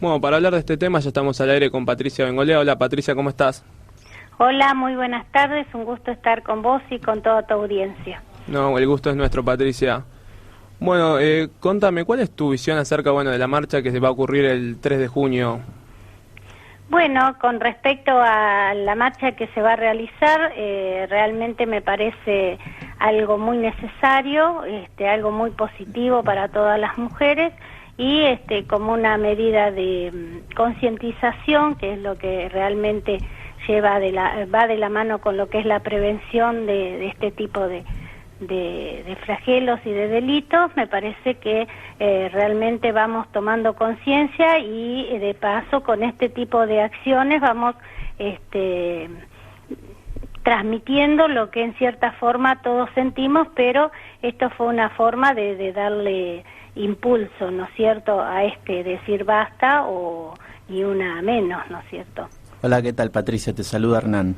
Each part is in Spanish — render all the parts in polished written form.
Bueno, para hablar de este tema ya estamos al aire con Patricia Bengolea. Hola Patricia, ¿cómo estás? Hola, muy buenas tardes, un gusto estar con vos y con toda tu audiencia. No, el gusto es nuestro, Patricia. Bueno, contame, ¿cuál es tu visión acerca, de la marcha que se va a ocurrir el 3 de junio? Bueno, con respecto a la marcha que se va a realizar, realmente me parece algo muy necesario, algo muy positivo para todas las mujeres y como una medida de concientización, que es lo que realmente va de la mano con lo que es la prevención de este tipo de flagelos y de delitos. Me parece que realmente vamos tomando conciencia y de paso con este tipo de acciones vamos transmitiendo lo que en cierta forma todos sentimos, pero esto fue una forma de darle impulso, ¿no es cierto?, a decir basta o ni una menos, ¿no es cierto? Hola, ¿qué tal, Patricia? Te saluda Hernán.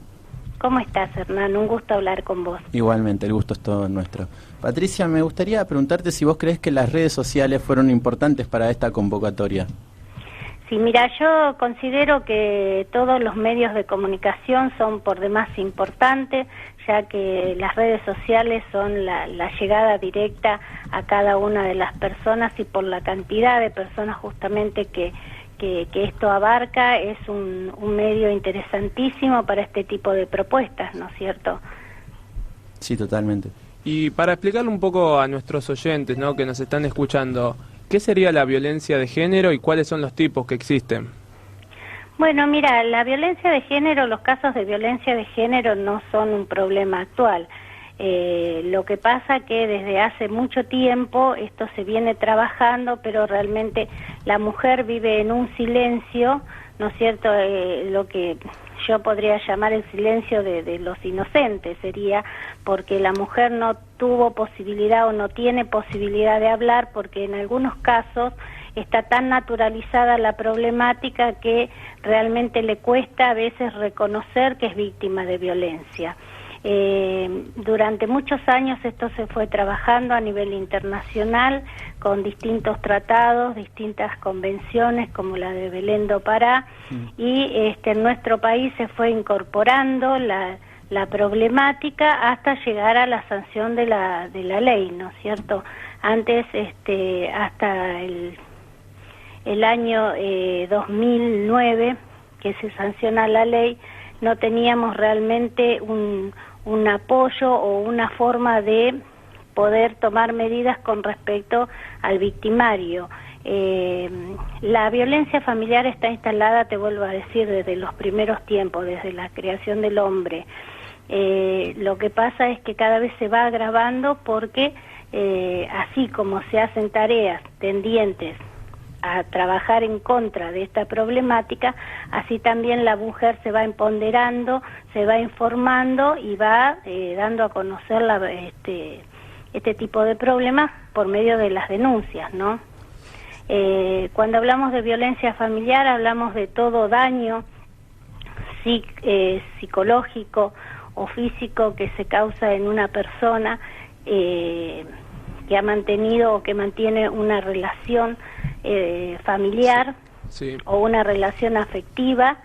¿Cómo estás, Hernán? Un gusto hablar con vos. Igualmente, el gusto es todo nuestro. Patricia, me gustaría preguntarte si vos crees que las redes sociales fueron importantes para esta convocatoria. Sí, mira, yo considero que todos los medios de comunicación son por demás importantes, ya que las redes sociales son la llegada directa a cada una de las personas y por la cantidad de personas justamente que esto abarca, es un medio interesantísimo para este tipo de propuestas, ¿no es cierto? Sí, totalmente. Y para explicarle un poco a nuestros oyentes, ¿no?, que nos están escuchando, ¿qué sería la violencia de género y cuáles son los tipos que existen? Bueno, mira, la violencia de género, los casos de violencia de género no son un problema actual. Lo que pasa que desde hace mucho tiempo esto se viene trabajando, pero realmente la mujer vive en un silencio, ¿no es cierto?, lo que yo podría llamar el silencio de los inocentes sería, porque la mujer no tuvo posibilidad o no tiene posibilidad de hablar, porque en algunos casos está tan naturalizada la problemática que realmente le cuesta a veces reconocer que es víctima de violencia. Durante muchos años esto se fue trabajando a nivel internacional con distintos tratados, distintas convenciones como la de Belén do Pará, y en nuestro país se fue incorporando la problemática hasta llegar a la sanción de la ley, ¿no es cierto? Antes, hasta el año 2009, que se sanciona la ley, no teníamos realmente un apoyo o una forma de poder tomar medidas con respecto al victimario. La violencia familiar está instalada, te vuelvo a decir, desde los primeros tiempos, desde la creación del hombre. Lo que pasa es que cada vez se va agravando porque así como se hacen tareas tendientes a trabajar en contra de esta problemática, así también la mujer se va empoderando, se va informando y va dando a conocer este tipo de problemas por medio de las denuncias, ¿no? Cuando hablamos de violencia familiar hablamos de todo daño psicológico o físico que se causa en una persona que ha mantenido o que mantiene una relación familiar, sí, o una relación afectiva,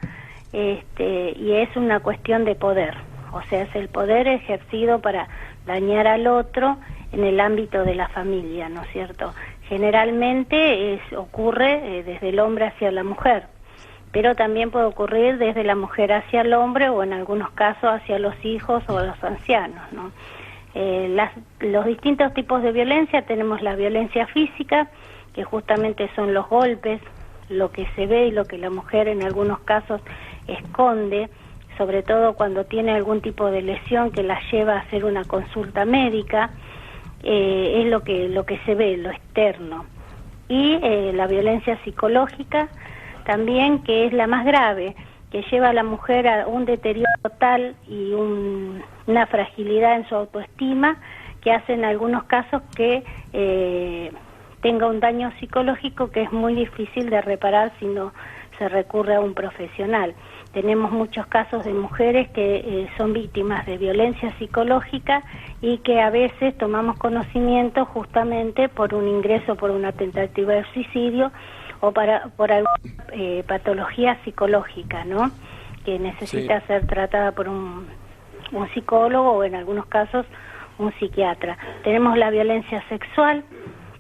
y es una cuestión de poder, o sea, es el poder ejercido para dañar al otro en el ámbito de la familia, ¿no es cierto? Generalmente ocurre desde el hombre hacia la mujer, pero también puede ocurrir desde la mujer hacia el hombre o en algunos casos hacia los hijos o los ancianos, ¿no? Los distintos tipos de violencia, tenemos la violencia física, que justamente son los golpes, lo que se ve y lo que la mujer en algunos casos esconde, sobre todo cuando tiene algún tipo de lesión que la lleva a hacer una consulta médica, es lo que se ve, lo externo. Y la violencia psicológica también, que es la más grave, que lleva a la mujer a un deterioro total y una fragilidad en su autoestima, que hace en algunos casos que tenga un daño psicológico que es muy difícil de reparar si no se recurre a un profesional. Tenemos muchos casos de mujeres que son víctimas de violencia psicológica y que a veces tomamos conocimiento justamente por un ingreso, por una tentativa de suicidio o por alguna patología psicológica, ¿no? Que necesita ser tratada por un psicólogo o en algunos casos un psiquiatra. Tenemos la violencia sexual,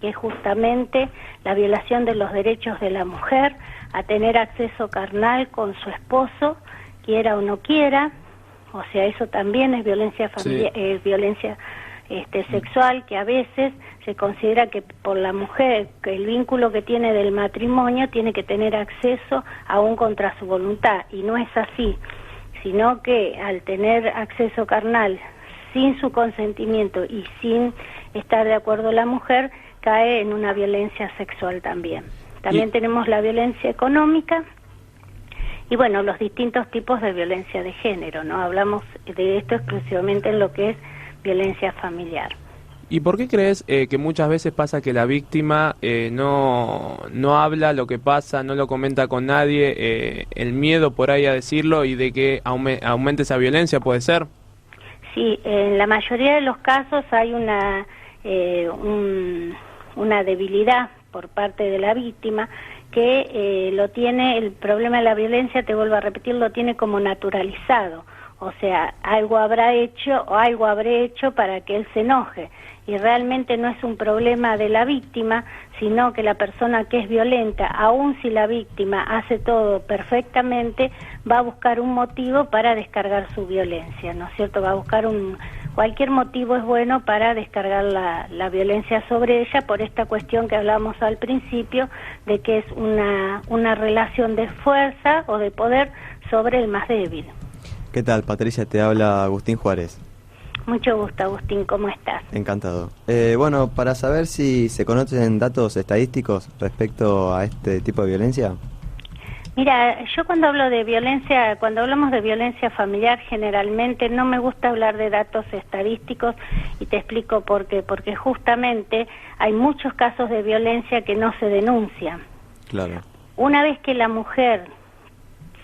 que es justamente la violación de los derechos de la mujer a tener acceso carnal con su esposo, quiera o no quiera. O sea, eso también es violencia familiar, violencia sexual, que a veces se considera que por la mujer, que el vínculo que tiene del matrimonio tiene que tener acceso aún contra su voluntad, y no es así, sino que al tener acceso carnal sin su consentimiento y sin estar de acuerdo la mujer, cae en una violencia sexual también. También tenemos la violencia económica y bueno, los distintos tipos de violencia de género, ¿no? Hablamos de esto exclusivamente en lo que es violencia familiar. ¿Y por qué crees que muchas veces pasa que la víctima no habla lo que pasa, no lo comenta con nadie, el miedo por ahí a decirlo y de que aumente esa violencia, puede ser? Sí, en la mayoría de los casos hay una debilidad por parte de la víctima que lo tiene, el problema de la violencia, te vuelvo a repetir, lo tiene como naturalizado. O sea, algo habrá hecho o algo habré hecho para que él se enoje. Y realmente no es un problema de la víctima, sino que la persona que es violenta, aun si la víctima hace todo perfectamente, va a buscar un motivo para descargar su violencia, ¿no es cierto? Va a buscar cualquier motivo es bueno para descargar la violencia sobre ella, por esta cuestión que hablábamos al principio, de que es una relación de fuerza o de poder sobre el más débil. ¿Qué tal, Patricia? Te habla Agustín Juárez. Mucho gusto, Agustín, ¿cómo estás? Encantado. Bueno, para saber si se conocen datos estadísticos respecto a este tipo de violencia. Mira, yo cuando hablamos de violencia familiar, generalmente no me gusta hablar de datos estadísticos y te explico por qué. Porque justamente hay muchos casos de violencia que no se denuncian. Claro. Una vez que la mujer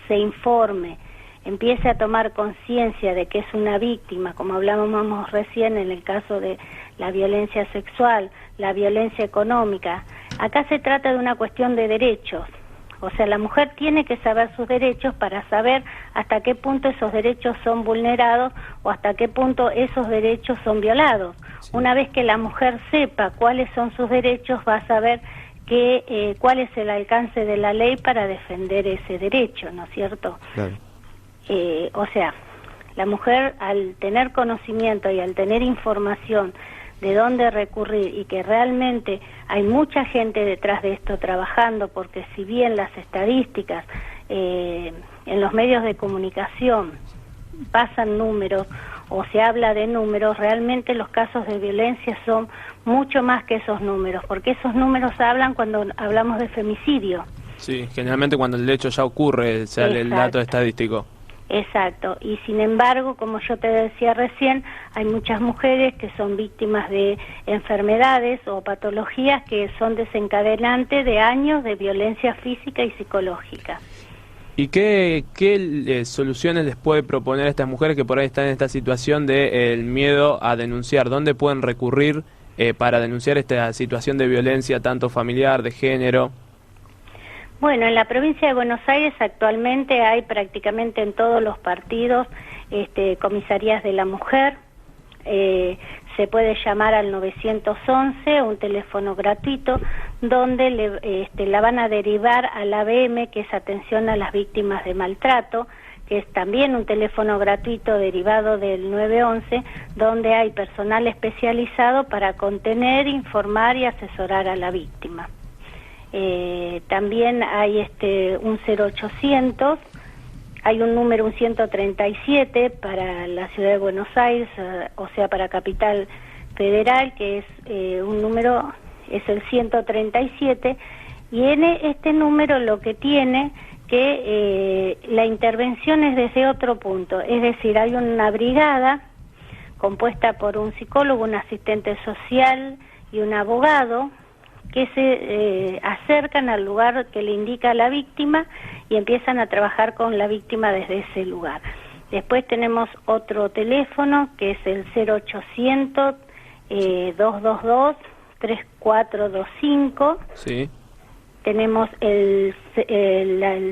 se informe, empiece a tomar conciencia de que es una víctima, como hablábamos recién en el caso de la violencia sexual, la violencia económica, acá se trata de una cuestión de derechos. O sea, la mujer tiene que saber sus derechos para saber hasta qué punto esos derechos son vulnerados o hasta qué punto esos derechos son violados. Sí. Una vez que la mujer sepa cuáles son sus derechos, va a saber cuál es el alcance de la ley para defender ese derecho, ¿no es cierto? Claro. O sea, la mujer al tener conocimiento y al tener información de dónde recurrir y que realmente hay mucha gente detrás de esto trabajando, porque si bien las estadísticas en los medios de comunicación pasan números o se habla de números, realmente los casos de violencia son mucho más que esos números, porque esos números hablan cuando hablamos de femicidio. Sí, generalmente cuando el hecho ya ocurre sale el dato estadístico. Exacto, y sin embargo, como yo te decía recién, hay muchas mujeres que son víctimas de enfermedades o patologías que son desencadenantes de años de violencia física y psicológica. ¿Y qué soluciones les puede proponer a estas mujeres que por ahí están en esta situación de el miedo a denunciar? ¿Dónde pueden recurrir para denunciar esta situación de violencia, tanto familiar, de género? Bueno, en la provincia de Buenos Aires actualmente hay prácticamente en todos los partidos comisarías de la mujer. Se puede llamar al 911, un teléfono gratuito, donde la van a derivar al ABM, que es Atención a las Víctimas de Maltrato, que es también un teléfono gratuito derivado del 911, donde hay personal especializado para contener, informar y asesorar a la víctima. También hay un 0800, hay un número, un 137 para la ciudad de Buenos Aires, o sea, para Capital Federal, que es un número, es el 137, y en este número lo que tiene que la intervención es desde otro punto, es decir, hay una brigada compuesta por un psicólogo, un asistente social y un abogado, que se acercan al lugar que le indica a la víctima y empiezan a trabajar con la víctima desde ese lugar. Después tenemos otro teléfono que es el 0800 222 3425. Sí. tenemos el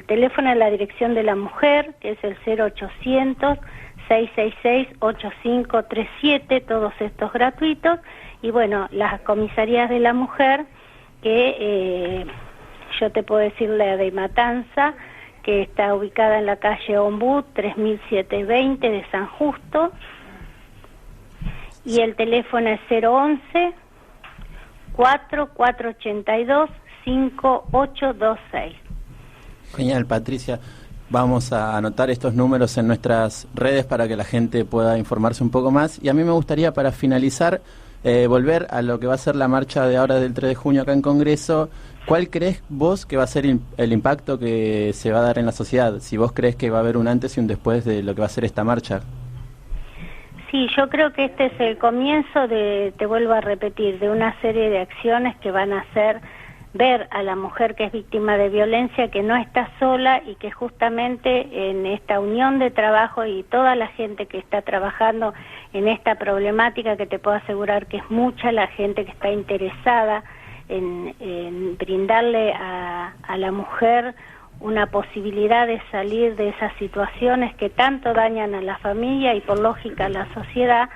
teléfono de la Dirección de la Mujer, que es el 0800-666-8537, todos estos gratuitos, y bueno, las comisarías de la mujer, que yo te puedo decir la de Matanza, que está ubicada en la calle Ombud, 3720 de San Justo, y el teléfono es 011-4482-5826. Genial, Patricia. Vamos a anotar estos números en nuestras redes para que la gente pueda informarse un poco más. Y a mí me gustaría, para finalizar, volver a lo que va a ser la marcha de ahora del 3 de junio acá en Congreso. ¿Cuál crees vos que va a ser el impacto que se va a dar en la sociedad? Si vos crees que va a haber un antes y un después de lo que va a ser esta marcha. Sí, yo creo que este es el comienzo te vuelvo a repetir, de una serie de acciones que van a hacer ver a la mujer que es víctima de violencia que no está sola, y que justamente en esta unión de trabajo y toda la gente que está trabajando en esta problemática, que te puedo asegurar que es mucha la gente que está interesada en brindarle a la mujer una posibilidad de salir de esas situaciones que tanto dañan a la familia y por lógica a la sociedad.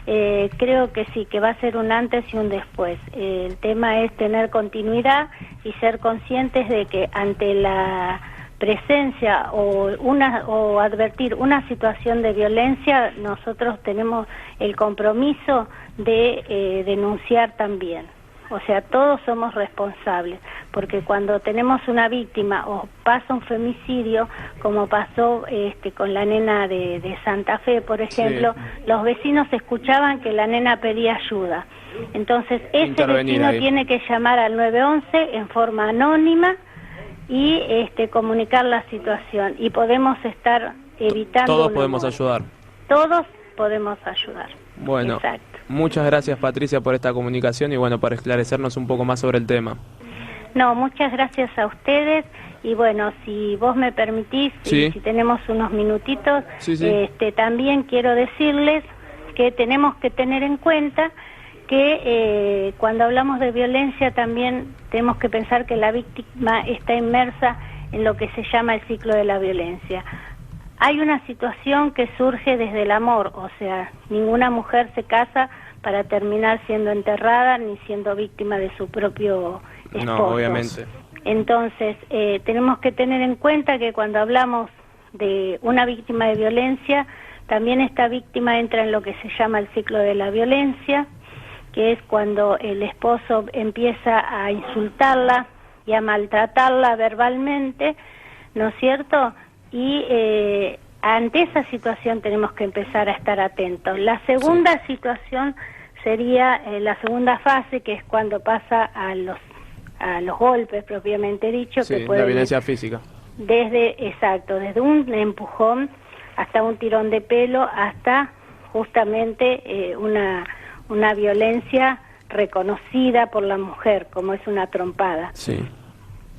Creo que sí, que va a ser un antes y un después. El tema es tener continuidad y ser conscientes de que ante la presencia o advertir una situación de violencia, nosotros tenemos el compromiso de denunciar también. O sea, todos somos responsables, porque cuando tenemos una víctima o pasa un femicidio, como pasó con la nena de Santa Fe, por ejemplo, sí, los vecinos escuchaban que la nena pedía ayuda. Entonces, ese vecino tiene que llamar al 911 en forma anónima y comunicar la situación. Y podemos estar evitando... Todos podemos ayudar. Todos podemos ayudar. Bueno. Exacto. Muchas gracias, Patricia, por esta comunicación y bueno, para esclarecernos un poco más sobre el tema. No, muchas gracias a ustedes y bueno, si vos me permitís, sí, si tenemos unos minutitos, sí, sí, también quiero decirles que tenemos que tener en cuenta que cuando hablamos de violencia también tenemos que pensar que la víctima está inmersa en lo que se llama el ciclo de la violencia. Hay una situación que surge desde el amor, o sea, ninguna mujer se casa para terminar siendo enterrada ni siendo víctima de su propio esposo. No, obviamente. Entonces, tenemos que tener en cuenta que cuando hablamos de una víctima de violencia, también esta víctima entra en lo que se llama el ciclo de la violencia, que es cuando el esposo empieza a insultarla y a maltratarla verbalmente, ¿no es cierto?, y ante esa situación tenemos que empezar a estar atentos. La segunda situación sería la segunda fase, que es cuando pasa a los golpes propiamente dicho, sí, que puede la violencia física. Desde un empujón hasta un tirón de pelo, hasta justamente una violencia reconocida por la mujer, como es una trompada. Sí.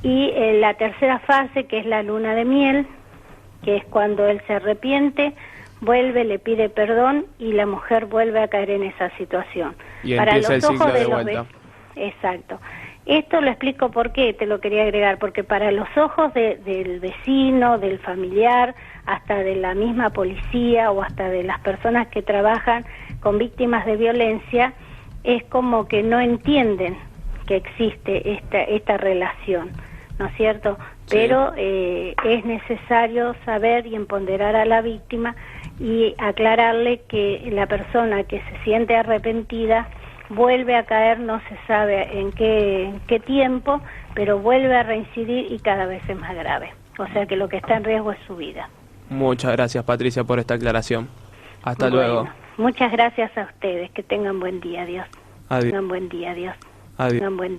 Y la tercera fase, que es la luna de miel, que es cuando él se arrepiente, vuelve, le pide perdón y la mujer vuelve a caer en esa situación. Y empieza el ciclo de vuelta. Exacto. Esto lo explico por qué, te lo quería agregar, porque para los ojos del vecino, del familiar, hasta de la misma policía o hasta de las personas que trabajan con víctimas de violencia, es como que no entienden que existe esta relación, ¿no es cierto? Sí. Pero es necesario saber y empoderar a la víctima y aclararle que la persona que se siente arrepentida vuelve a caer, no se sabe en qué tiempo, pero vuelve a reincidir y cada vez es más grave. O sea que lo que está en riesgo es su vida. Muchas gracias, Patricia, por esta aclaración. Hasta luego. Muchas gracias a ustedes. Que tengan buen día. Adiós. Adiós. Tengan buen día. Adiós. Adiós. Tengan buen día.